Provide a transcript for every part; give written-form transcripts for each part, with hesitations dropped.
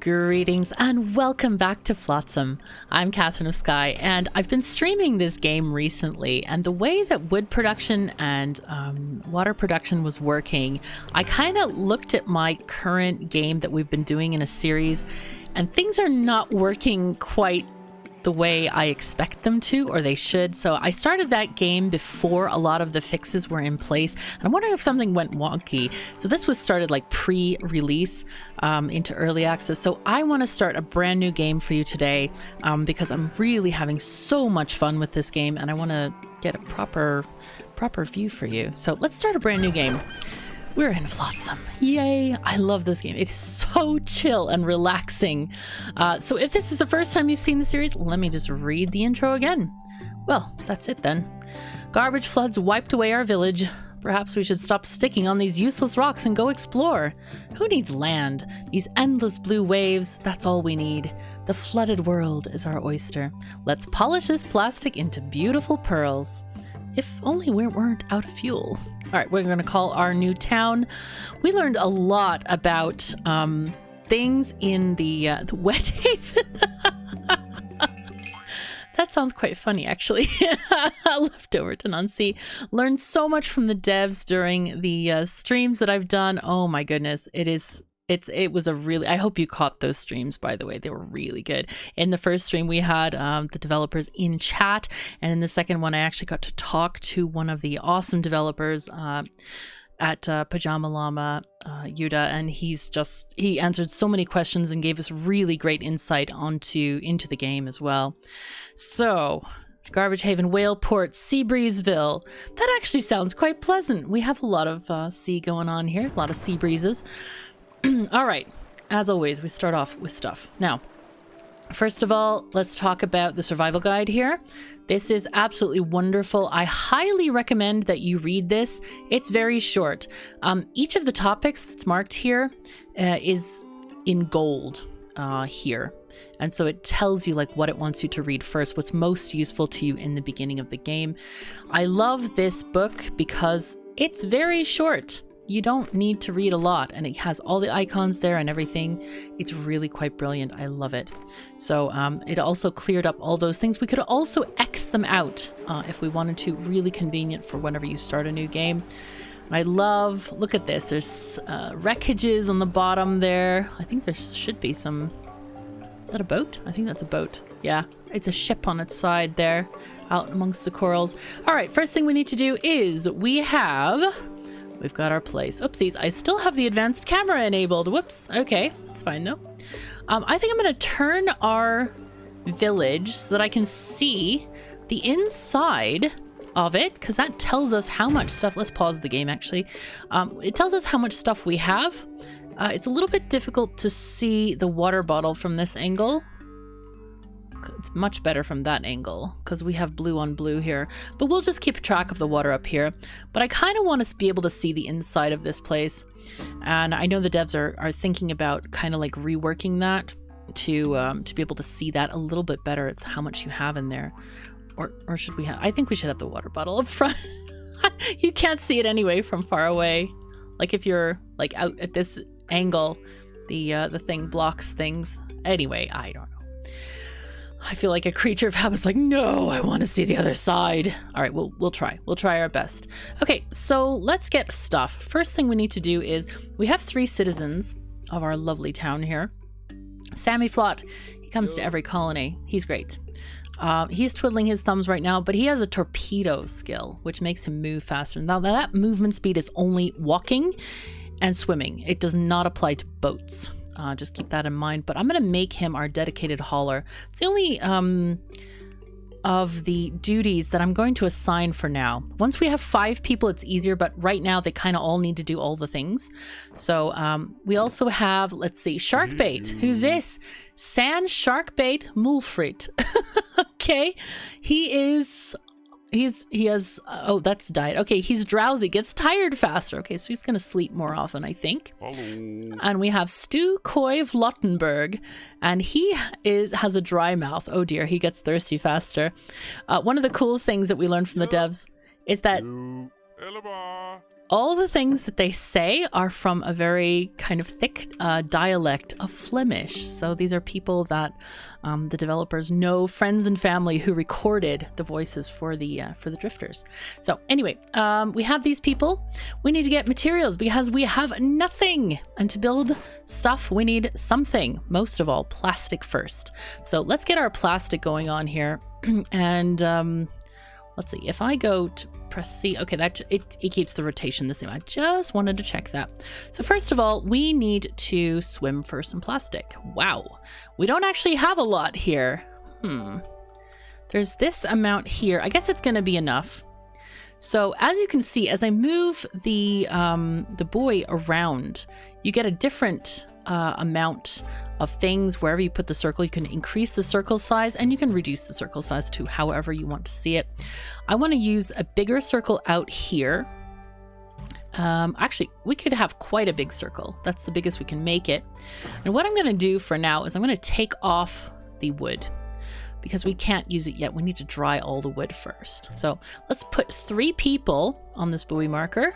Greetings and welcome back to Flotsam. I'm KatherineOfSky and I've been streaming this game recently, and the way that wood production and water production was working, I kind of looked at my current game that we've been doing in a series, and things are not working quite the way I expect them to, or they should. So I started that game before a lot of the fixes were in place, and I'm wondering if something went wonky. So this was started like pre-release into early access. So I want to start a brand new game for you today because I'm really having so much fun with this game, and I want to get a proper view for you. So let's start a brand new game. We're in Flotsam. Yay! I love this game. It is so chill and relaxing. So if this is the first time you've seen the series, let me just read the intro again. Well, that's it then. Garbage floods wiped away our village. Perhaps we should stop sticking on these useless rocks and go explore. Who needs land? These endless blue waves, that's all we need. The flooded world is our oyster. Let's polish this plastic into beautiful pearls. If only we weren't out of fuel. All right, we're going to call our new town. We learned a lot about things in the wet haven. That sounds quite funny, actually. Leftoverton on sea. Learned so much from the devs during the streams that I've done. Oh my goodness, it was a really, I hope you caught those streams, by the way. They were really good. In the first stream, we had the developers in chat. And in the second one, I actually got to talk to one of the awesome developers at Pajama Lama Yuda. And he answered so many questions and gave us really great insight into the game as well. So, Garbage Haven, Whaleport, Seabreezeville. That actually sounds quite pleasant. We have a lot of sea going on here, a lot of sea breezes. All right, as always, we start off with stuff. Now, first of all, let's talk about the survival guide here. This is absolutely wonderful. I highly recommend that you read this. It's very short. Each of the topics that's marked here is in gold here. And so it tells you like what it wants you to read first, what's most useful to you in the beginning of the game. I love this book because it's very short. You don't need to read a lot, and it has all the icons there and everything. It's really quite brilliant. I love it. So it also cleared up all those things. We could also X them out if we wanted to. Really convenient for whenever you start a new game. And I love, look at this. There's wreckages on the bottom there. I think there should be some, is that a boat? I think that's a boat. Yeah, it's a ship on its side there out amongst the corals. All right, first thing we need to do is we've got our place. Oopsies, I still have the advanced camera enabled. Whoops. Okay, that's fine though. I think I'm going to turn our village so that I can see the inside of it, because that tells us how much stuff. Let's pause the game actually. It tells us how much stuff we have. It's a little bit difficult to see the water bottle from this angle. It's much better from that angle because we have blue on blue here, but we'll just keep track of the water up here. But I kind of want to be able to see the inside of this place, and I know the devs are thinking about kind of like reworking that to be able to see that a little bit better. It's how much you have in there, or should we have? I think we should have the water bottle up front. You can't see it anyway from far away. Like if you're like out at this angle, the thing blocks things. Anyway, I don't know. I feel like a creature of habit's like, no, I want to see the other side. All right, we'll try. We'll try our best. Okay, so let's get stuff. First thing we need to do is we have 3 citizens of our lovely town here. Sammy Flot, he comes to every colony. He's great. He's twiddling his thumbs right now, but he has a torpedo skill, which makes him move faster. Now that movement speed is only walking and swimming. It does not apply to boats. Just keep that in mind. But I'm going to make him our dedicated hauler. It's the only of the duties that I'm going to assign for now. Once we have 5 people, it's easier. But right now, they kind of all need to do all the things. So we also have, let's see, Sharkbait. Who's this? Sand Sharkbait Mulfrit. Okay. He has, oh, that's died. Okay, he's drowsy, gets tired faster. Okay, so he's going to sleep more often, I think. Hello. And we have Stu Coy Lottenberg, and he has a dry mouth. Oh dear, he gets thirsty faster. One of the cool things that we learned from the devs is that all the things that they say are from a very kind of thick dialect of Flemish. So these are people that the developers know, friends and family who recorded the voices for the drifters. So anyway, we have these people. We need to get materials because we have nothing. And to build stuff, we need something. Most of all, plastic first. So let's get our plastic going on here. And let's see, if I go to press C, okay, it keeps the rotation the same. I just wanted to check that. So first of all, we need to swim for some plastic. Wow, we don't actually have a lot here. There's this amount here. I guess it's going to be enough. So as you can see, as I move the buoy around, you get a different amount of things. Wherever you put the circle, you can increase the circle size and you can reduce the circle size to however you want to see it. I want to use a bigger circle out here. Actually, we could have quite a big circle. That's the biggest we can make it. And what I'm going to do for now is I'm going to take off the wood because we can't use it yet. We need to dry all the wood first. So let's put 3 people on this buoy marker.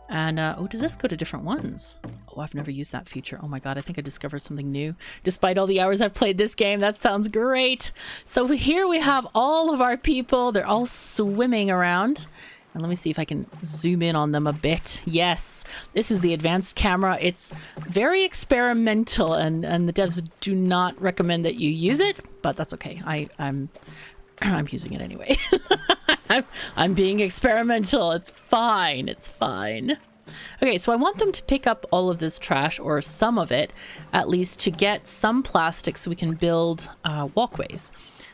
And, oh, does this go to different ones? Oh, I've never used that feature. Oh my God, I think I discovered something new. Despite all the hours I've played this game, that sounds great. So here we have all of our people. They're all swimming around. And let me see if I can zoom in on them a bit. Yes, this is the advanced camera. It's very experimental and the devs do not recommend that you use it, but that's okay. I'm using it anyway. I'm being experimental. It's fine. It's fine. Okay, so I want them to pick up all of this trash, or some of it, at least, to get some plastic so we can build walkways,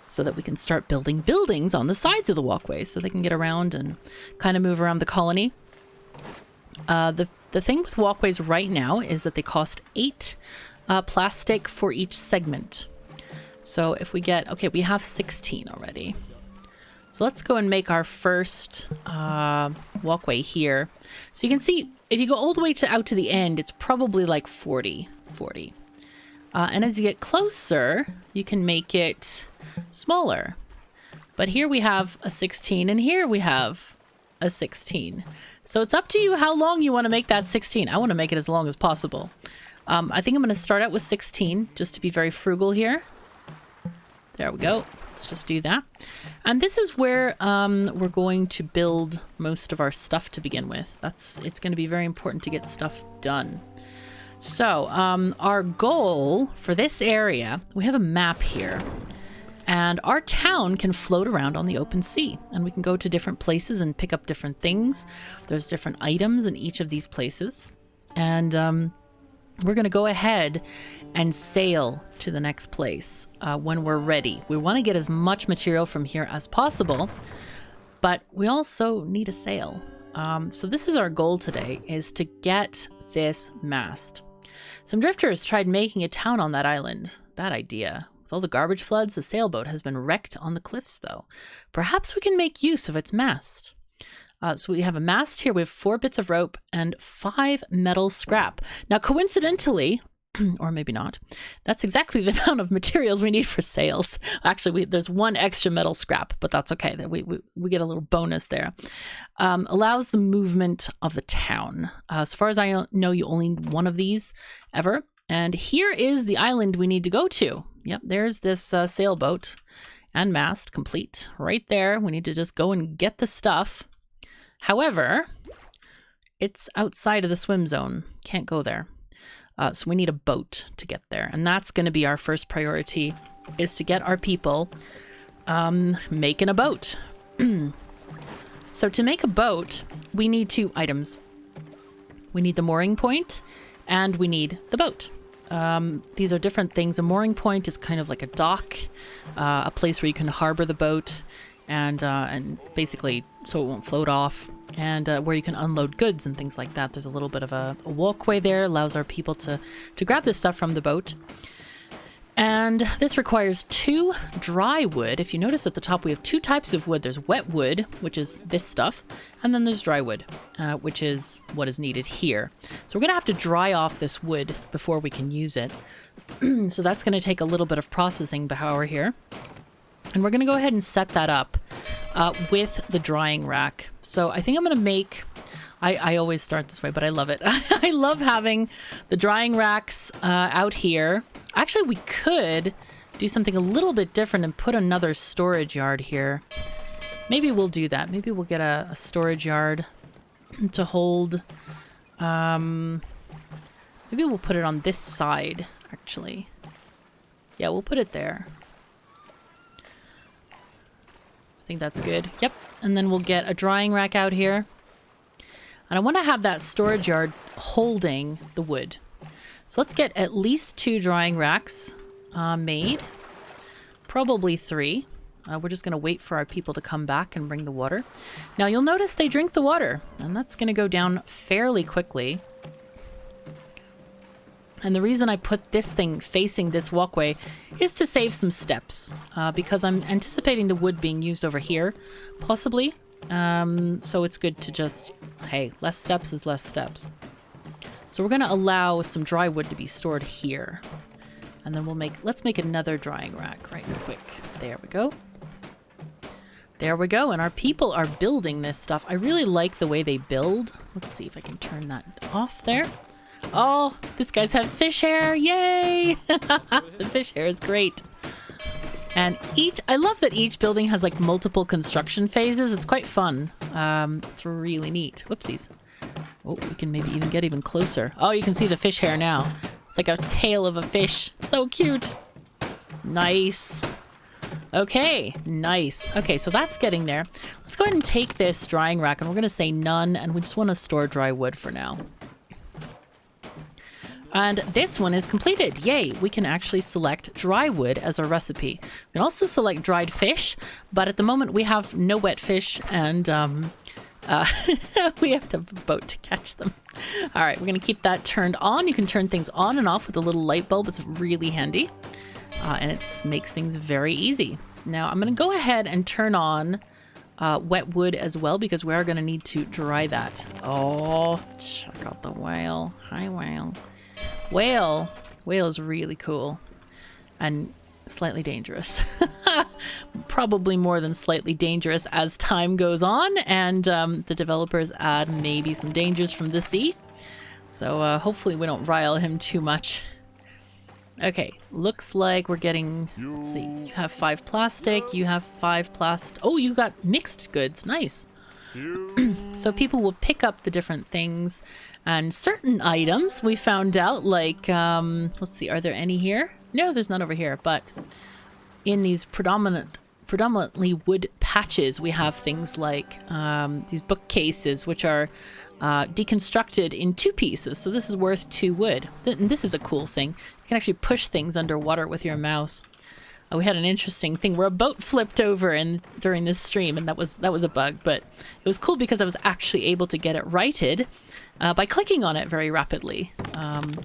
so that we can start building buildings on the sides of the walkways so they can get around and kind of move around the colony. The thing with walkways right now is that they cost 8 plastic for each segment. So if we get, okay, we have 16 already. So let's go and make our first walkway here. So you can see, if you go all the way out to the end, it's probably like 40. And as you get closer, you can make it smaller. But here we have a 16 and here we have a 16. So it's up to you how long you want to make that 16. I want to make it as long as possible. I think I'm going to start out with 16 just to be very frugal here. There we go. Let's just do that. And this is where we're going to build most of our stuff to begin with. It's going to be very important to get stuff done. So our goal for this area, we have a map here. And our town can float around on the open sea. And we can go to different places and pick up different things. There's different items in each of these places. And we're going to go ahead and sail to the next place when we're ready. We want to get as much material from here as possible, but we also need a sail. So this is our goal today, is to get this mast. Some drifters tried making a town on that island. Bad idea. With all the garbage floods, the sailboat has been wrecked on the cliffs, though. Perhaps we can make use of its mast. So we have a mast here. We have 4 bits of rope and 5 metal scrap. Now, coincidentally, or maybe not, that's exactly the amount of materials we need for sails. Actually, there's 1 extra metal scrap, but that's okay. We get a little bonus there. Allows the movement of the town. As far as I know, you only need 1 of these ever. And here is the island we need to go to. Yep, there's this sailboat and mast complete right there. We need to just go and get the stuff. However, it's outside of the swim zone. Can't go there. So we need a boat to get there. And that's going to be our first priority, is to get our people making a boat. So to make a boat, we need 2 items. We need the mooring point and we need the boat. These are different things. A mooring point is kind of like a dock, a place where you can harbor the boat and basically so it won't float off, and where you can unload goods and things like that. There's a little bit of a walkway there, allows our people to grab this stuff from the boat. And this requires 2 dry wood. If you notice at the top, we have 2 types of wood. There's wet wood, which is this stuff, and then there's dry wood, which is what is needed here. So we're going to have to dry off this wood before we can use it. So that's going to take a little bit of processing power here. And we're going to go ahead and set that up with the drying rack. So I think I'm going to make I always start this way, but I love it. I love having the drying racks out here. Actually, we could do something a little bit different and put another storage yard here. Maybe we'll do that. Maybe we'll get a storage yard to hold. Maybe we'll put it on this side, actually. Yeah, we'll put it there. I think that's good. Yep. And then we'll get a drying rack out here. And I want to have that storage yard holding the wood. So let's get at least 2 drying racks made. Probably 3. We're just going to wait for our people to come back and bring the water. Now you'll notice they drink the water, and that's going to go down fairly quickly. And the reason I put this thing facing this walkway is to save some steps, because I'm anticipating the wood being used over here, possibly. So it's good to just, hey, less steps is less steps. So we're going to allow some dry wood to be stored here. And then let's make another drying rack right quick. There we go. There we go. And our people are building this stuff. I really like the way they build. Let's see if I can turn that off there. Oh, these guys have fish hair. Yay! The fish hair is great. And I love that each building has like multiple construction phases. It's quite fun. It's really neat. Whoopsies. Oh, we can maybe even get even closer. Oh, you can see the fish hair now. It's like a tail of a fish. So cute. Nice. Okay, nice. Okay, so that's getting there. Let's go ahead and take this drying rack, and we're going to say none, and we just want to store dry wood for now. And this one is completed. Yay, we can actually select dry wood as our recipe. We can also select dried fish, but at the moment we have no wet fish, and we have to have a boat to catch them. All right, we're going to keep that turned on. You can turn things on and off with a little light bulb. It's really handy, and it makes things very easy. Now, I'm going to go ahead and turn on wet wood as well, because we are going to need to dry that. Oh, check out the whale. Hi, whale. Whale is really cool and slightly dangerous. Probably more than slightly dangerous as time goes on, and the developers add maybe some dangers from the sea. So hopefully we don't rile him too much. Okay, looks like we're getting, let's see, you have 5 plastic, you have 5 plastic. Oh, you got mixed goods, nice. So people will pick up the different things, and certain items we found out, like, let's see, are there any here? No, there's none over here, but in these predominantly wood patches, we have things like these bookcases, which are deconstructed in 2 pieces. So this is worth 2 wood. And this is a cool thing. You can actually push things underwater with your mouse. We had an interesting thing where a boat flipped over during this stream, and that was a bug, but it was cool because I was actually able to get it righted by clicking on it very rapidly.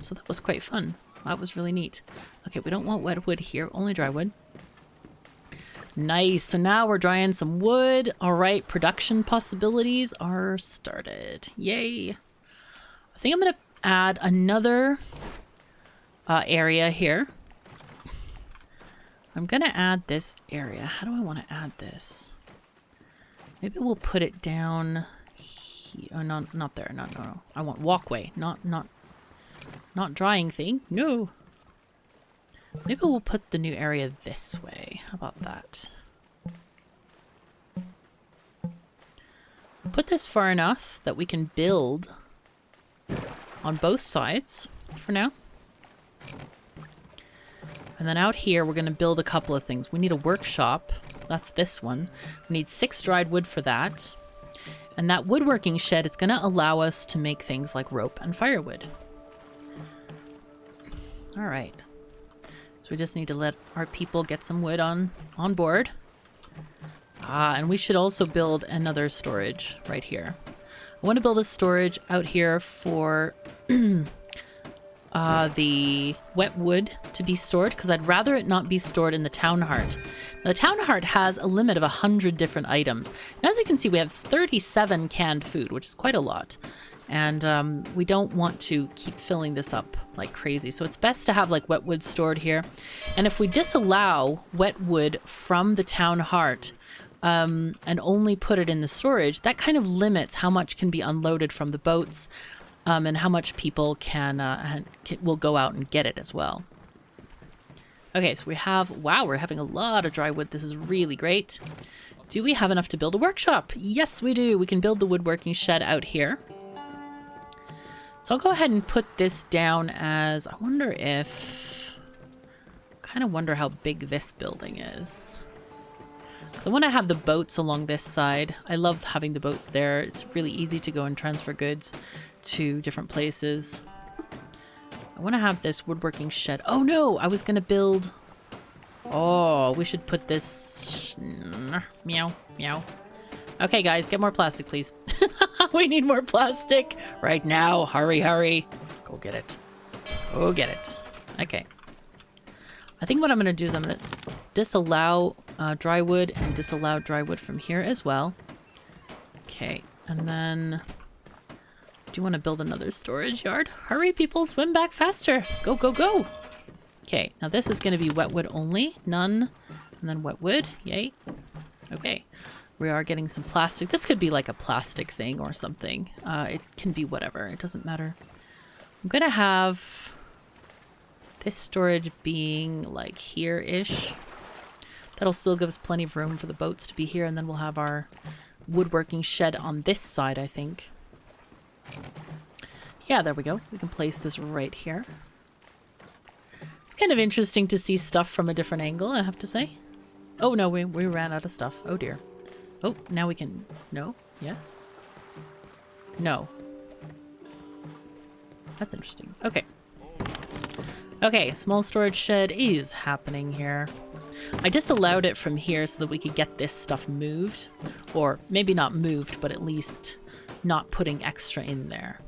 So that was quite fun. That was really neat. Okay, we don't want wet wood here, only dry wood. Nice. So now we're drying some wood. All right, production possibilities are started. Yay. I think I'm going to add another area here. I'm going to add this area. How do I want to add this? Maybe we'll put it down here. Oh, not there. No. I want walkway, not drying thing. No. Maybe we'll put the new area this way. How about that? Put this far enough that we can build on both sides for now. And then out here, we're going to build a couple of things. We need a workshop. That's this one. We need 6 dried wood for that. And that woodworking shed is going to allow us to make things like rope and firewood. All right. So we just need to let our people get some wood on board. And we should also build another storage right here. I want to build a storage out here for the wet wood to be stored, because I'd rather it not be stored in the town heart. Now, the town heart has a limit of 100 different items. And as you can see, we have 37 canned food, which is quite a lot. And we don't want to keep filling this up like crazy. So it's best to have like wet wood stored here. And if we disallow wet wood from the town heart, and only put it in the storage, that kind of limits how much can be unloaded from the boats, and how much people will go out and get it as well. Okay, so we have, wow, we're having a lot of dry wood. This is really great. Do we have enough to build a workshop? Yes, we do. We can build the woodworking shed out here. So I'll go ahead and put this down as, I kind of wonder how big this building is. Because I want to have the boats along this side. I love having the boats there. It's really easy to go and transfer goods to different places. I want to have this woodworking shed. Oh no, I was going to build... Oh, we should put this... Meow, meow. Okay, guys, get more plastic, please. We need more plastic right now. Hurry, hurry. Go get it. Go get it. Okay. I think what I'm going to do is I'm going to disallow dry wood and disallow dry wood from here as well. Okay, and then... Do you want to build another storage yard? Hurry, people, swim back faster. Go, go, go. Okay, now this is going to be wet wood only. None. And then wet wood. Yay. Okay. We are getting some plastic. This could be like a plastic thing or something. It can be whatever. It doesn't matter. I'm going to have this storage being like here-ish. That'll still give us plenty of room for the boats to be here. And then we'll have our woodworking shed on this side, I think. Yeah, there we go. We can place this right here. It's kind of interesting to see stuff from a different angle, I have to say. Oh, no, we ran out of stuff. Oh, dear. Oh, now we can... No? Yes? No. That's interesting. Okay. Okay, small storage shed is happening here. I disallowed it from here so that we could get this stuff moved. Or maybe not moved, but at least not putting extra in there.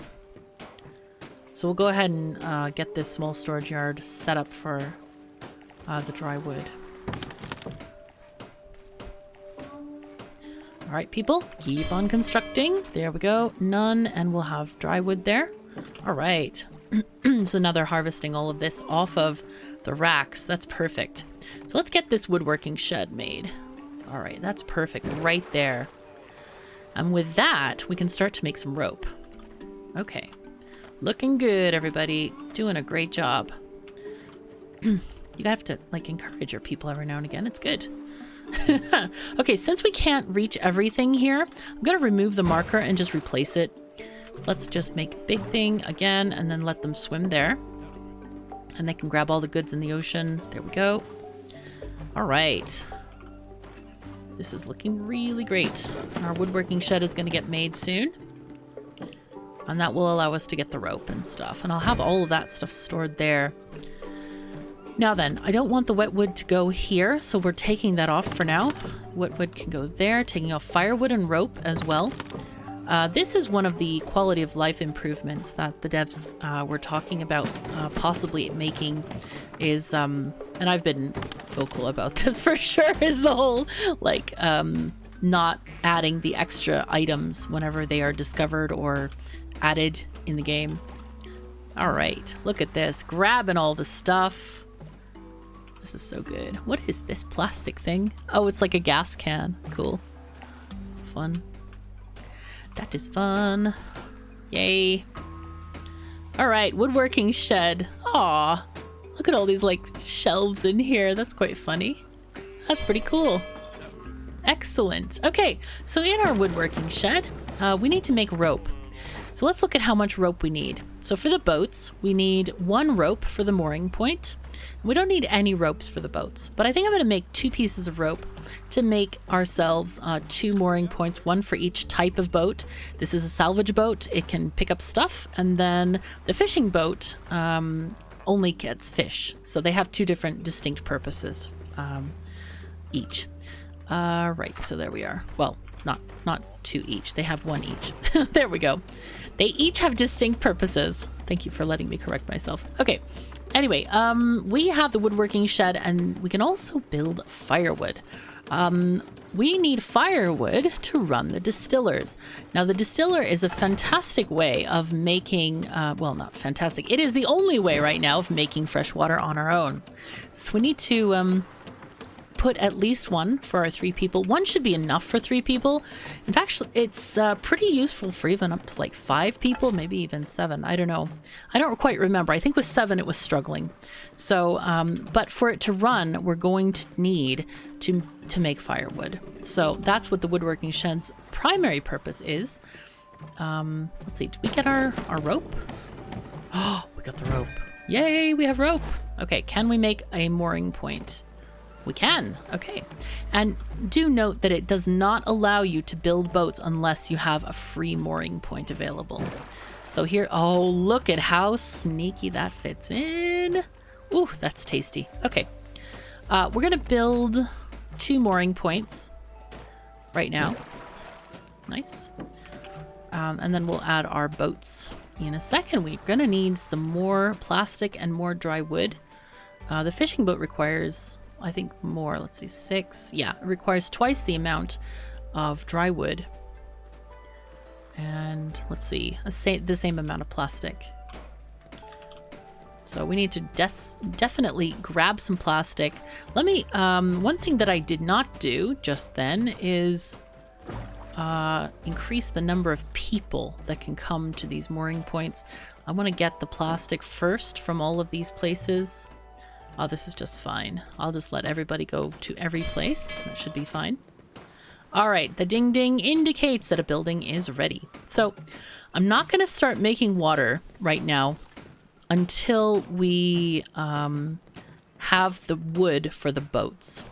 So we'll go ahead and get this small storage yard set up for the dry wood. All right, people, keep on constructing. There we go. None, and we'll have dry wood there. All right. So now they're harvesting all of this off of the racks. That's perfect. So let's get this woodworking shed made. All right, that's perfect right there. And with that, we can start to make some rope. Okay. Looking good, everybody. Doing a great job. You have to, like, encourage your people every now and again. It's good. Okay, since we can't reach everything here, I'm going to remove the marker and just replace it. Let's just make a big thing again and then let them swim there. And they can grab all the goods in the ocean. There we go. All right. This is looking really great. Our woodworking shed is going to get made soon. And that will allow us to get the rope and stuff. And I'll have all of that stuff stored there. Now then, I don't want the wet wood to go here, so we're taking that off for now. Wet wood can go there, taking off firewood and rope as well. This is one of the quality of life improvements that the devs were talking about possibly making is, and I've been vocal about this for sure, is the whole, like, not adding the extra items whenever they are discovered or added in the game. All right, look at this, grabbing all the stuff. This is so good. What is this plastic thing? Oh, it's like a gas can. Cool. Fun. That is fun. Yay. All right, woodworking shed. Aw, look at all these like shelves in here. That's quite funny. That's pretty cool. Excellent. Okay, so in our woodworking shed, we need to make rope. So let's look at how much rope we need. So for the boats, we need 1 rope for the mooring point. We don't need any ropes for the boats, but I think I'm going to make 2 pieces of rope to make ourselves 2 mooring points, 1 for each type of boat. This is a salvage boat. It can pick up stuff, and then the fishing boat only gets fish. So they have 2 different distinct purposes each. Right, so there we are. Well, not 2 each. They have 1 each. There we go. They each have distinct purposes. Thank you for letting me correct myself. Okay. Anyway, we have the woodworking shed, and we can also build firewood. We need firewood to run the distillers. Now, the distiller is a fantastic way of making, well, not fantastic. It is the only way right now of making fresh water on our own. So we need to put at least one for our 3 people. One should be enough for 3 people. In fact, it's pretty useful for even up to like 5 people, maybe even 7. I don't know. I don't quite remember. I think with 7 it was struggling. So, but for it to run, we're going to need to make firewood. So that's what the woodworking shed's primary purpose is. Let's see. Did we get our rope? Oh, we got the rope. Yay, we have rope. Okay, can we make a mooring point? We can. Okay. And do note that it does not allow you to build boats unless you have a free mooring point available. So here, oh, look at how sneaky that fits in. Ooh, that's tasty. Okay. We're going to build 2 mooring points right now. Nice. And then we'll add our boats in a second. We're going to need some more plastic and more dry wood. The fishing boat requires, I think, more. Let's see, 6. Yeah, it requires twice the amount of dry wood. And let's see, the same amount of plastic. So we need to definitely grab some plastic. Let me, one thing that I did not do just then is increase the number of people that can come to these mooring points. I want to get the plastic first from all of these places. Oh, this is just fine. I'll just let everybody go to every place. That should be fine. All right, the ding ding indicates that a building is ready. So I'm not going to start making water right now until we have the wood for the boats.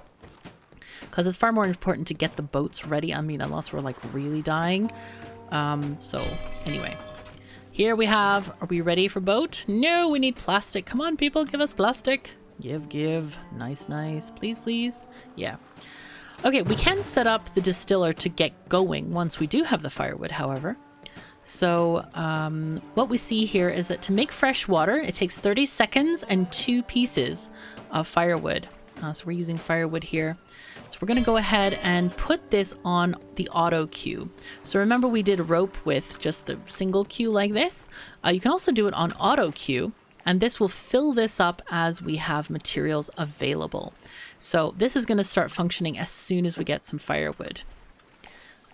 Because it's far more important to get the boats ready. I mean, unless we're like really dying. So anyway, here we have, are we ready for boat? No, we need plastic. Come on, people, give us plastic. Give. Nice. Please, please. Yeah. Okay, we can set up the distiller to get going once we do have the firewood, however. So what we see here is that to make fresh water, it takes 30 seconds and 2 pieces of firewood. So we're using firewood here. So we're going to go ahead and put this on the auto queue. So remember we did rope with just a single queue like this. You can also do it on auto queue, and this will fill this up as we have materials available. So this is going to start functioning as soon as we get some firewood.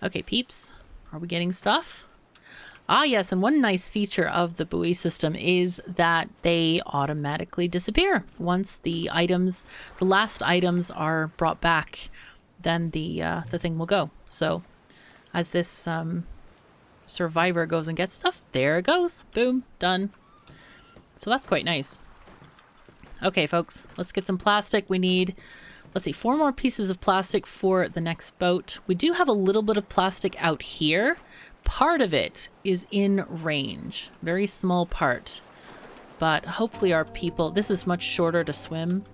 Okay, peeps, are we getting stuff? Ah, yes, and one nice feature of the buoy system is that they automatically disappear. Once the last items are brought back, then the thing will go. So as this survivor goes and gets stuff, there it goes. Boom, done. So that's quite nice. Okay, folks, let's get some plastic. We need, let's see, 4 more pieces of plastic for the next boat. We do have a little bit of plastic out here. Part of it is in range, very small part, but hopefully our people, this is much shorter to swim,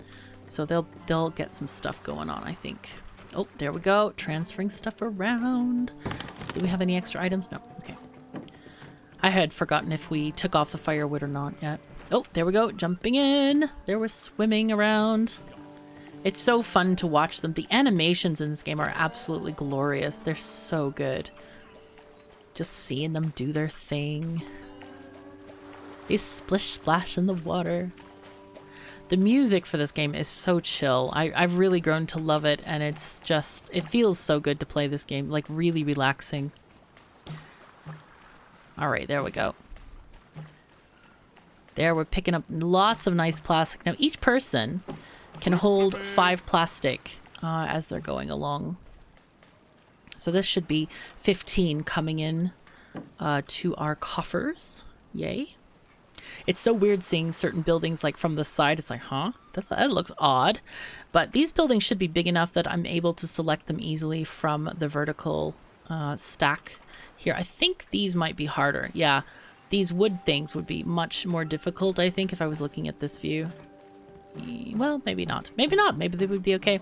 so they'll get some stuff going on, I think. Oh, there we go, transferring stuff around. Do we have any extra items? No. Okay. I had forgotten if we took off the firewood or not yet. Oh, there we go, jumping in. There we're swimming around. It's so fun to watch them. The animations in this game are absolutely glorious. They're so good. Just seeing them do their thing. They splish splash in the water. The music for this game is so chill. I've really grown to love it, and it's just, it feels so good to play this game, like really relaxing. All right, there we go. There, we're picking up lots of nice plastic. Now, each person can hold 5 plastic as they're going along. So this should be 15 coming in to our coffers. Yay. It's so weird seeing certain buildings like from the side. It's like, huh? That looks odd. But these buildings should be big enough that I'm able to select them easily from the vertical stack here. I think these might be harder. Yeah, these wood things would be much more difficult, I think, if I was looking at this view. Well, maybe not. Maybe not. Maybe they would be okay.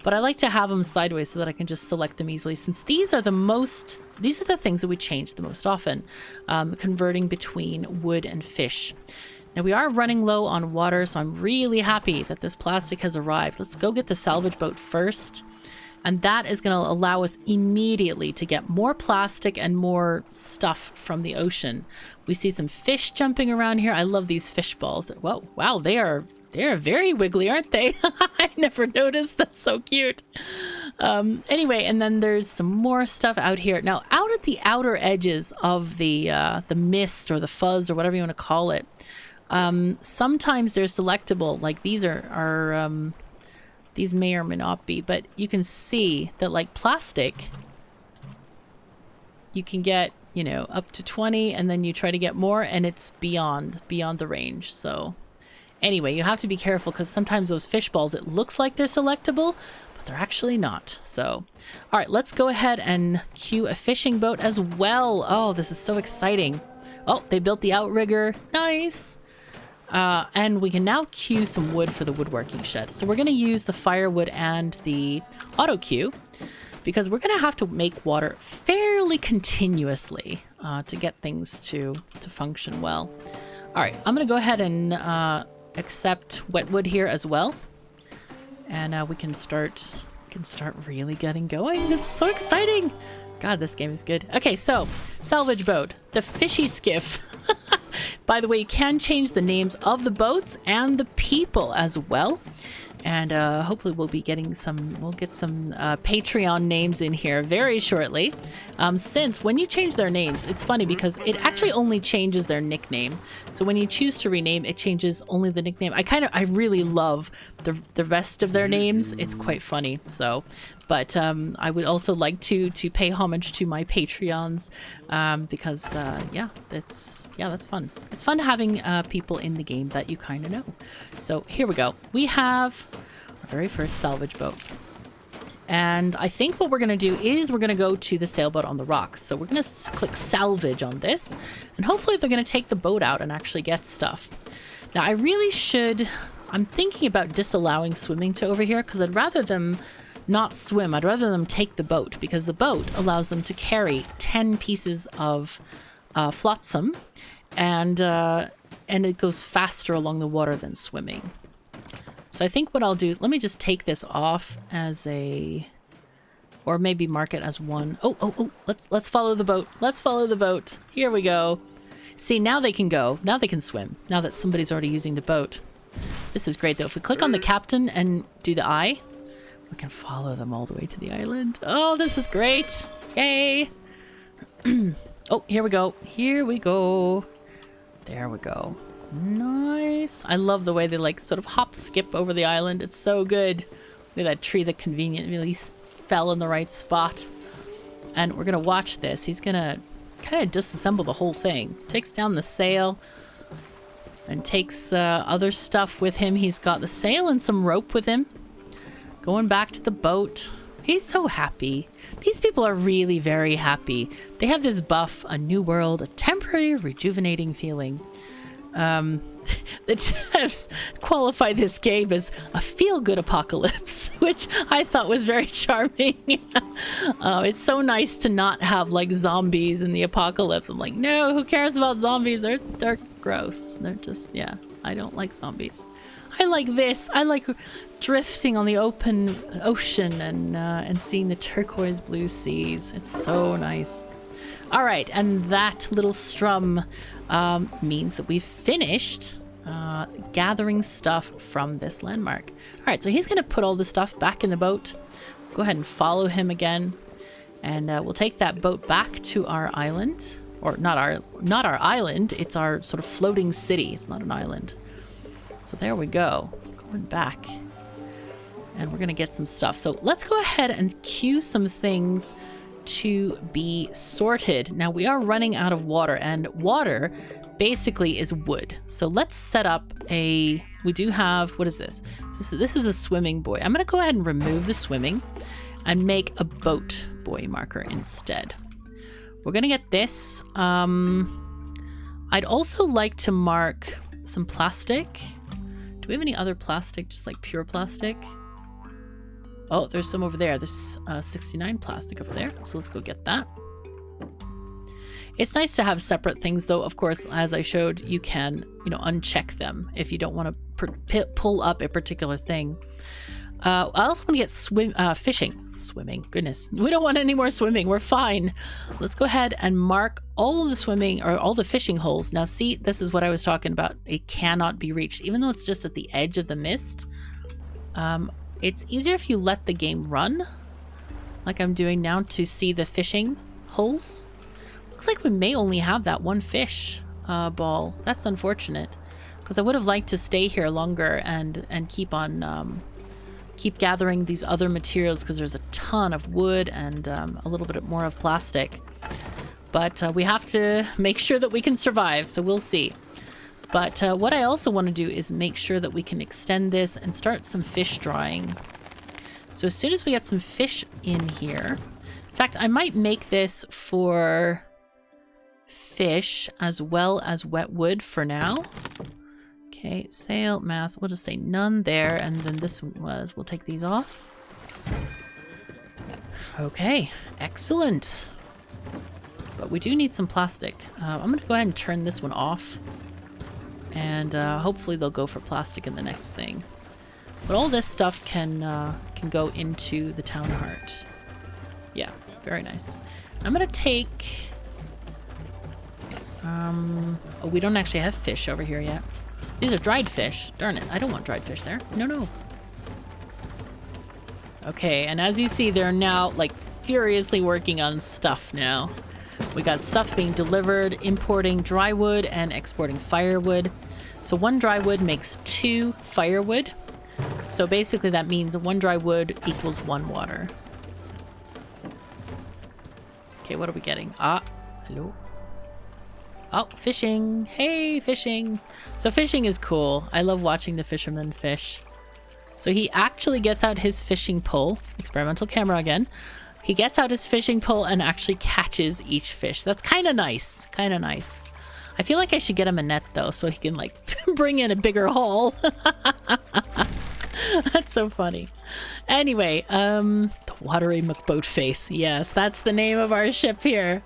But I like to have them sideways so that I can just select them easily, since these are the things that we change the most often, converting between wood and fish. Now we are running low on water, so I'm really happy that this plastic has arrived. Let's go get the salvage boat first, and that is going to allow us immediately to get more plastic and more stuff from the ocean. We see some fish jumping around here. I love these fish balls. Whoa, wow, they are They're very wiggly, aren't they? I never noticed. That's so cute. Anyway, and then there's some more stuff out here. Now, out at the outer edges of the mist or the fuzz or whatever you want to call it, sometimes they're selectable. Like these are these may or may not be, but you can see that like plastic, you can get, you know, up to 20, and then you try to get more and it's beyond the range. So anyway, you have to be careful because sometimes those fish balls, it looks like they're selectable, but they're actually not. So, all right, let's go ahead and queue a fishing boat as well. Oh, this is so exciting. Oh, they built the outrigger. Nice. And we can now queue some wood for the woodworking shed. So we're going to use the firewood and the auto queue because we're going to have to make water fairly continuously to get things to function well. All right, I'm going to go ahead and accept wet wood here as well. And we can start really getting going. This is so exciting. God, this game is good. Okay, so salvage boat, the fishy skiff. By the way, you can change the names of the boats and the people as well. And hopefully we'll get some Patreon names in here very shortly. Since when you change their names, it's funny because it actually only changes their nickname. So when you choose to rename, it changes only the nickname. I really love the rest of their names. It's quite funny. So, but I would also like to pay homage to my Patreons because that's fun. It's fun having people in the game that you kind of know. So here we go. We have our very first salvage boat. And I think what we're going to do is we're going to go to the sailboat on the rocks. So we're going to click salvage on this. And hopefully they're going to take the boat out and actually get stuff. Now I really should... I'm thinking about disallowing swimming to over here because I'd rather them not swim. I'd rather them take the boat because the boat allows them to carry 10 pieces of flotsam. And it goes faster along the water than swimming. So I think what I'll do, let me just take this off as a, or maybe mark it as one. Oh, let's follow the boat. Let's follow the boat. Here we go. See, now they can go. Now they can swim. Now that somebody's already using the boat. This is great though. If we click on the captain and do the eye, we can follow them all the way to the island. Oh, this is great. Yay. Oh, here we go. Here we go. There we go. Nice. I love the way they like sort of hop skip over the island. It's so good. Look at that tree that conveniently fell in the right spot. And we're going to watch this. He's going to kind of disassemble the whole thing. Takes down the sail and takes other stuff with him. He's got the sail and some rope with him. Going back to the boat. He's so happy. These people are really very happy. They have this buff, a new world, a temporary rejuvenating feeling. The devs qualify this game as a feel-good apocalypse, which I thought was very charming. It's so nice to not have like zombies in the apocalypse. I'm like, no, who cares about zombies? They're gross. They're just, yeah, I don't like zombies. I like this. I like drifting on the open ocean and seeing the turquoise blue seas. It's so nice. All right, and that little strum means that we've finished gathering stuff from this landmark. All right, so he's going to put all the stuff back in the boat. Go ahead and follow him again, and we'll take that boat back to our island, or not our island. It's our sort of floating city. It's not an island. So there we go. Going back, and we're going to get some stuff. So let's go ahead and queue some things to be sorted. Now we are running out of water, and water basically is wood. So let's set up we do have, what is this? This is a swimming buoy. I'm going to go ahead and remove the swimming and make a boat buoy marker instead. We're going to get this. I'd also like to mark some plastic. Do we have any other plastic, just like pure plastic? Oh, there's some over there. There's 69 plastic over there. So let's go get that. It's nice to have separate things, though. Of course, as I showed, you can, uncheck them if you don't want to pull up a particular thing. I also want to get fishing. Swimming. Goodness. We don't want any more swimming. We're fine. Let's go ahead and mark all the swimming or all the fishing holes. Now, see, this is what I was talking about. It cannot be reached. Even though it's just at the edge of the mist, it's easier if you let the game run, like I'm doing now, to see the fishing holes. Looks like we may only have that one fish ball. That's unfortunate, because I would have liked to stay here longer and keep on keep gathering these other materials, because there's a ton of wood and a little bit more of plastic. But we have to make sure that we can survive, so we'll see. But what I also want to do is make sure that we can extend this and start some fish drying. So as soon as we get some fish in here, in fact, I might make this for fish as well as wet wood for now. Okay, sail, mast, we'll just say none there, and then this was, we'll take these off. Okay, excellent. But we do need some plastic. I'm gonna go ahead and turn this one off, and hopefully they'll go for plastic in the next thing. But all this stuff can go into the town heart. Yeah, very nice. I'm gonna take, oh, we don't actually have fish over here yet. These are dried fish. Darn it, I don't want dried fish there. No, no. Okay, and as you see, they're now, like, furiously working on stuff now. We got stuff being delivered, importing dry wood and exporting firewood. So 1 dry wood makes 2 firewood. So basically that means 1 dry wood equals 1 water. Okay, what are we getting? Ah, hello. Oh, fishing. Hey, fishing. So fishing is cool. I love watching the fisherman fish. So he actually gets out his fishing pole. Experimental camera again. He gets out his fishing pole and actually catches each fish. That's kind of nice. Kind of nice. I feel like I should get him a net though, so he can like bring in a bigger haul. That's so funny. Anyway, the Watery McBoatface. Yes, that's the name of our ship here.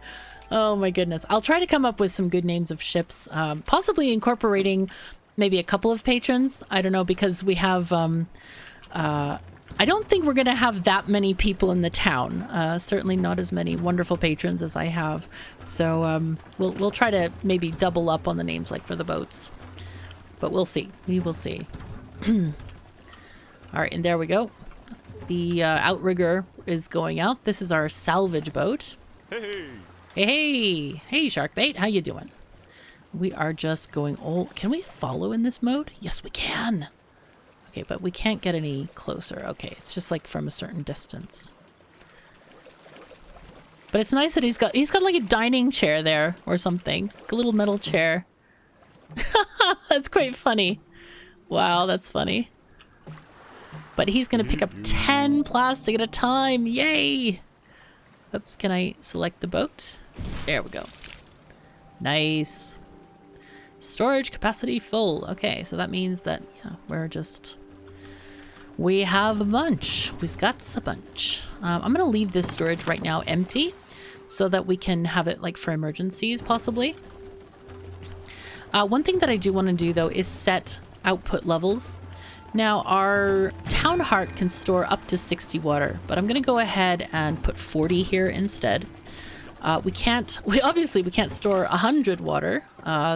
Oh my goodness. I'll try to come up with some good names of ships, possibly incorporating maybe a couple of patrons. I don't know, because we have, I don't think we're going to have that many people in the town. Certainly not as many wonderful patrons as I have. So we'll try to maybe double up on the names like for the boats. But we'll see. We will see. All right, and there we go. The outrigger is going out. This is our salvage boat. Hey! Hey, hey, Sharkbait, how you doing? We are just going old. Can we follow in this mode? Yes, we can. Okay, but we can't get any closer. Okay, it's just like from a certain distance. But it's nice that he's got like a dining chair there or something. Like a little metal chair. That's quite funny. Wow, that's funny. But he's gonna pick up 10 plastic at a time. Yay! Oops, can I select the boat? There we go. Nice. Storage capacity full. Okay, so that means that, yeah, we have a bunch. We've got a bunch. I'm going to leave this storage right now empty so that we can have it like for emergencies possibly. One thing that I do want to do though is set output levels. Now our town heart can store up to 60 water, but I'm going to go ahead and put 40 here instead. We obviously can't store 100 water,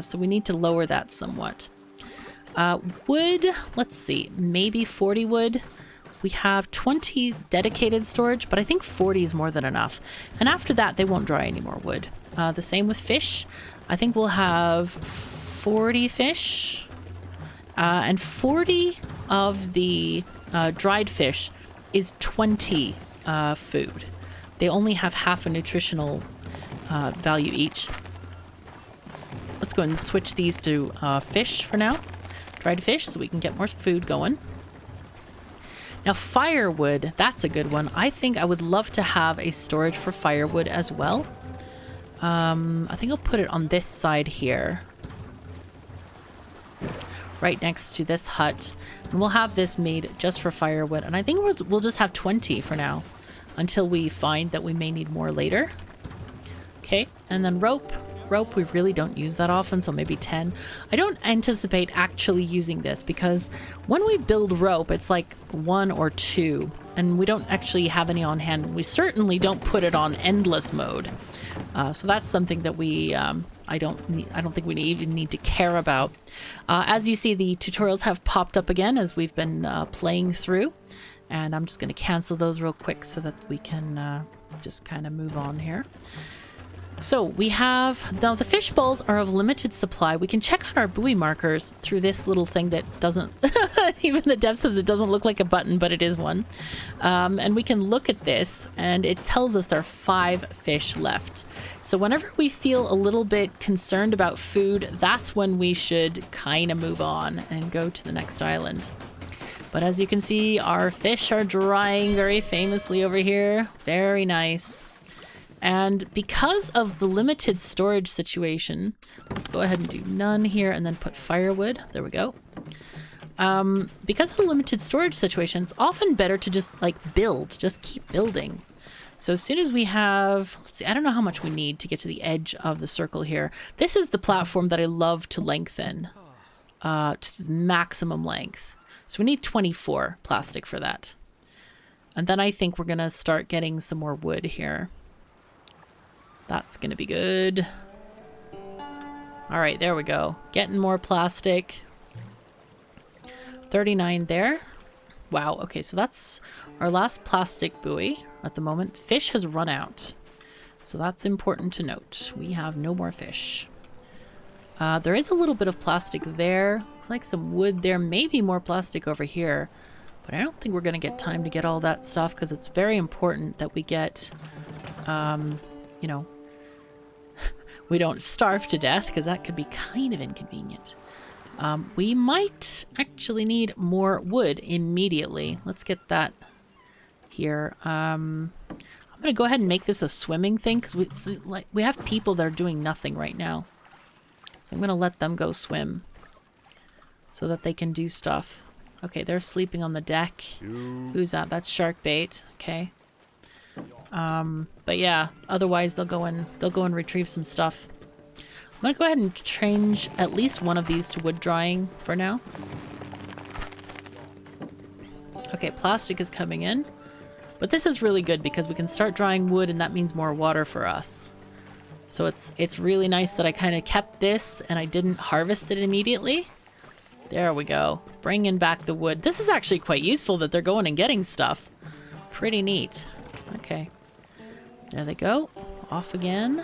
so we need to lower that somewhat. Wood, let's see, maybe 40 wood. We have 20 dedicated storage, but I think 40 is more than enough. And after that, they won't dry any more wood. The same with fish. I think we'll have 40 fish. And 40 of the dried fish is 20 food. They only have half a nutritional value each. Let's go ahead and switch these to fish for now. Dried fish, so we can get more food going. Now firewood, that's a good one. I think I would love to have a storage for firewood as well. I think I'll put it on this side here. Right next to this hut. And we'll have this made just for firewood. And I think we'll just have 20 for now, until we find that we may need more later. Okay, and then rope. rope. We really don't use that often, so maybe 10. I don't anticipate actually using this because when we build rope, it's like 1 or 2, and we don't actually have any on hand. We certainly don't put it on endless mode. So that's something that we I don't think we even need to care about. As you see, the tutorials have popped up again as we've been playing through, and I'm just going to cancel those real quick so that we can just kind of move on here. So we have, now the fish bowls are of limited supply. We can check on our buoy markers through this little thing that doesn't, even the dev says it doesn't look like a button, but it is one. And we can look at this and it tells us there are 5 fish left. So whenever we feel a little bit concerned about food, that's when we should kind of move on and go to the next island. But as you can see, our fish are drying very famously over here. Very nice. And because of the limited storage situation, let's go ahead and do none here and then put firewood. There we go. Because of the limited storage situation, it's often better to just like build, just keep building. So as soon as we have, let's see, I don't know how much we need to get to the edge of the circle here. This is the platform that I love to lengthen to the maximum length. So we need 24 plastic for that. And then I think we're going to start getting some more wood here. That's going to be good. All right, there we go. Getting more plastic. 39 there. Wow, okay, so that's our last plastic buoy at the moment. Fish has run out. So that's important to note. We have no more fish. There is a little bit of plastic there. Looks like some wood there. Maybe more plastic over here. But I don't think we're going to get time to get all that stuff because it's very important that we get, you know, we don't starve to death because that could be kind of inconvenient. We might actually need more wood immediately. Let's get that here. I'm going to go ahead and make this a swimming thing because we have people that are doing nothing right now. So I'm going to let them go swim so that they can do stuff. Okay, they're sleeping on the deck. Who's that? That's shark bait. Okay. But yeah, otherwise they'll go and retrieve some stuff. I'm going to go ahead and change at least one of these to wood drying for now. Okay, plastic is coming in. But this is really good because we can start drying wood and that means more water for us. So it's really nice that I kind of kept this and I didn't harvest it immediately. There we go. Bringing back the wood. This is actually quite useful that they're going and getting stuff. Pretty neat. Okay. There they go. Off again.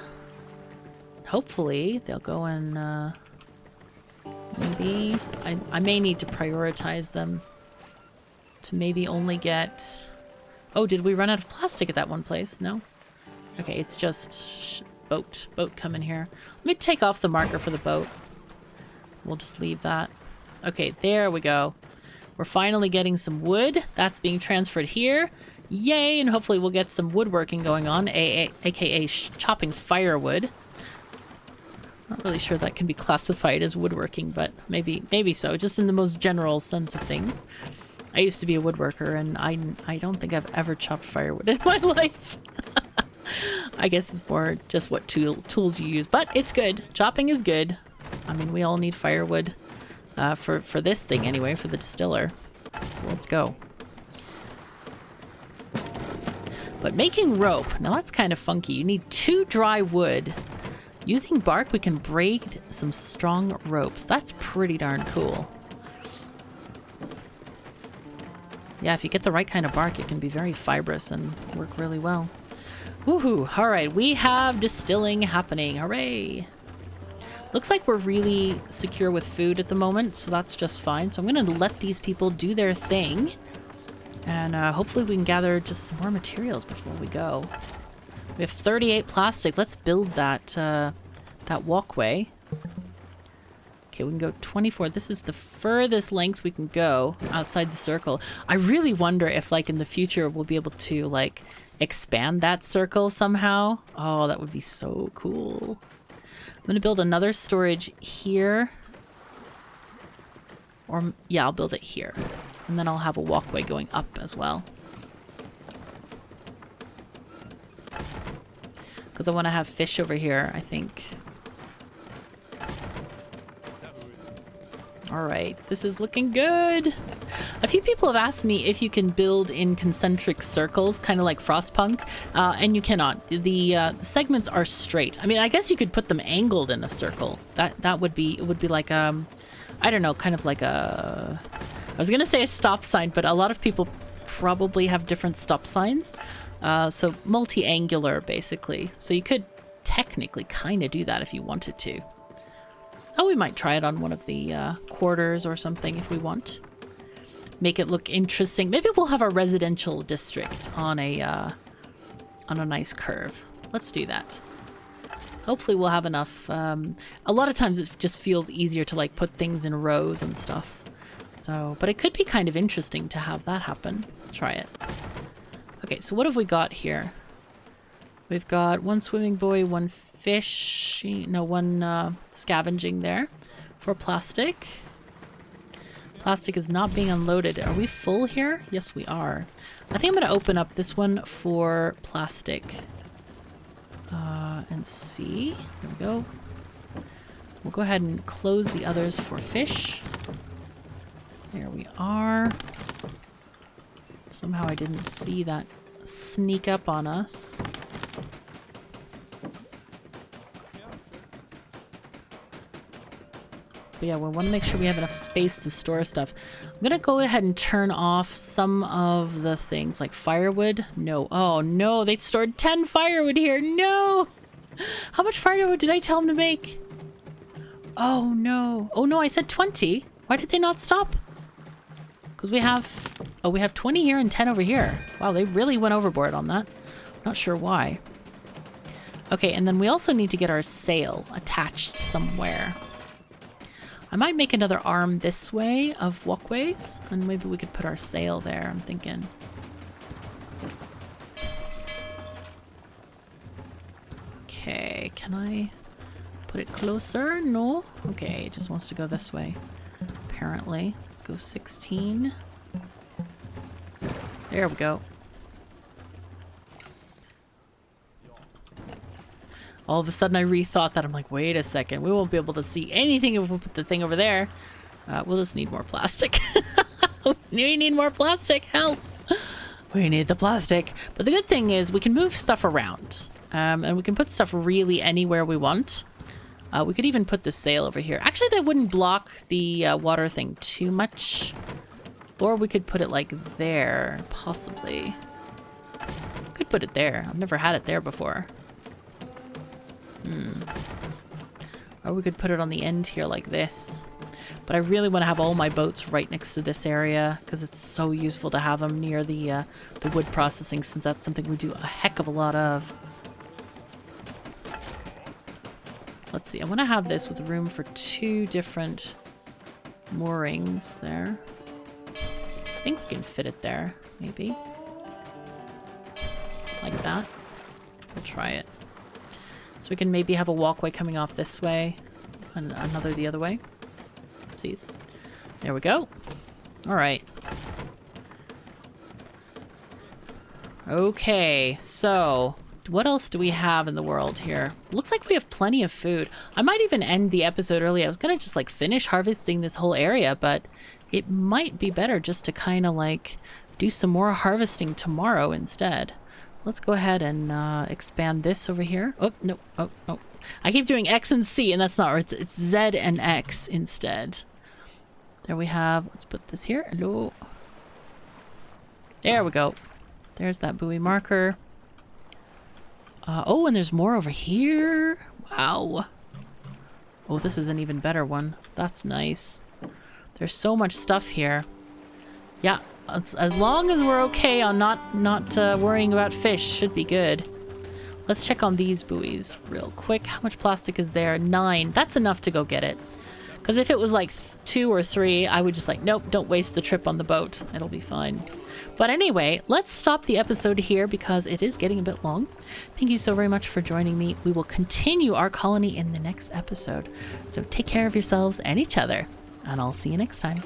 Hopefully they'll go and maybe I may need to prioritize them to maybe only get... Oh, did we run out of plastic at that one place? No? Okay, it's just boat coming here. Let me take off the marker for the boat. We'll just leave that. Okay, there we go. We're finally getting some wood. That's being transferred here. Yay, and hopefully we'll get some woodworking going on, aka chopping firewood. Not really sure that can be classified as woodworking, but maybe so, just in the most general sense of things. I used to be a woodworker, and I don't think I've ever chopped firewood in my life. I guess it's more just what tools you use, but it's good. Chopping is good. I mean, we all need firewood for this thing anyway, for the distiller. So let's go. But making rope, now that's kind of funky. You need 2 dry wood. Using bark, we can braid some strong ropes. That's pretty darn cool. Yeah, if you get the right kind of bark, it can be very fibrous and work really well. Woohoo! All right, we have distilling happening. Hooray! Looks like we're really secure with food at the moment, so that's just fine. So I'm going to let these people do their thing. And hopefully we can gather just some more materials before we go. We have 38 plastic. Let's build that, that walkway. Okay, we can go 24. This is the furthest length we can go outside the circle. I really wonder if, like, in the future we'll be able to, like, expand that circle somehow. Oh, that would be so cool. I'm going to build another storage here. Or, yeah, I'll build it here. And then I'll have a walkway going up as well. Because I want to have fish over here, I think. All right, this is looking good. A few people have asked me if you can build in concentric circles, kind of like Frostpunk, and you cannot. The segments are straight. I mean, I guess you could put them angled in a circle. That would be, it would be like, I don't know, kind of like a, I was gonna say a stop sign, but a lot of people probably have different stop signs. So multi-angular, basically. So you could technically kind of do that if you wanted to. Oh, we might try it on one of the quarters or something if we want. Make it look interesting. Maybe we'll have a residential district on a nice curve. Let's do that. Hopefully we'll have enough. A lot of times it just feels easier to like put things in rows and stuff. So, but it could be kind of interesting to have that happen. Try it. Okay, so what have we got here? We've got one swimming buoy, one fish, no, one scavenging there for plastic. Plastic is not being unloaded. Are we full here? Yes, we are. I think I'm going to open up this one for plastic and see. There we go. We'll go ahead and close the others for fish. There we are. Somehow I didn't see that sneak up on us. But yeah, we want to make sure we have enough space to store stuff. I'm going to go ahead and turn off some of the things like firewood. No. Oh, no. They stored 10 firewood here. No. How much firewood did I tell them to make? Oh, no. Oh, no. I said 20. Why did they not stop? Because we have... Oh, we have 20 here and 10 over here. Wow, they really went overboard on that. Not sure why. Okay, and then we also need to get our sail attached somewhere. I might make another arm this way of walkways, and maybe we could put our sail there, I'm thinking. Okay, can I put it closer? No? Okay, it just wants to go this way, apparently. Let's go 16. There we go. All of a sudden I rethought that. I'm like, wait a second. We won't be able to see anything if we put the thing over there. We'll just need more plastic. We need more plastic. Help. We need the plastic. But the good thing is we can move stuff around. And we can put stuff really anywhere we want. We could even put the sail over here. Actually, that wouldn't block the water thing too much. Or we could put it like there, possibly. Could put it there. I've never had it there before. Or we could put it on the end here like this. But I really want to have all my boats right next to this area because it's so useful to have them near the wood processing, since that's something we do a heck of a lot of. Let's see. I want to have this with room for 2 different moorings there. I think we can fit it there, maybe. Like that. We'll try it. So we can maybe have a walkway coming off this way and another the other way. Oopsies. There we go. All right. Okay, so what else do we have in the world here? Looks like we have plenty of food. I might even end the episode early. I was gonna just like finish harvesting this whole area, but it might be better just to kind of like do some more harvesting tomorrow instead. Let's go ahead and expand this over here. Oh, no. Oh, no. I keep doing X and C, and that's not right. It's Z and X instead. There we have. Let's put this here. Hello. There we go. There's that buoy marker. Oh, and there's more over here. Wow. Oh, this is an even better one. That's nice. There's so much stuff here. Yeah. As long as we're okay on not worrying about fish, should be good. Let's check on these buoys real quick. How much plastic is there? 9. That's enough to go get it. Because if it was like 2 or 3, I would just like, nope, don't waste the trip on the boat. It'll be fine. But anyway, let's stop the episode here because it is getting a bit long. Thank you so very much for joining me. We will continue our colony in the next episode. So take care of yourselves and each other, and I'll see you next time.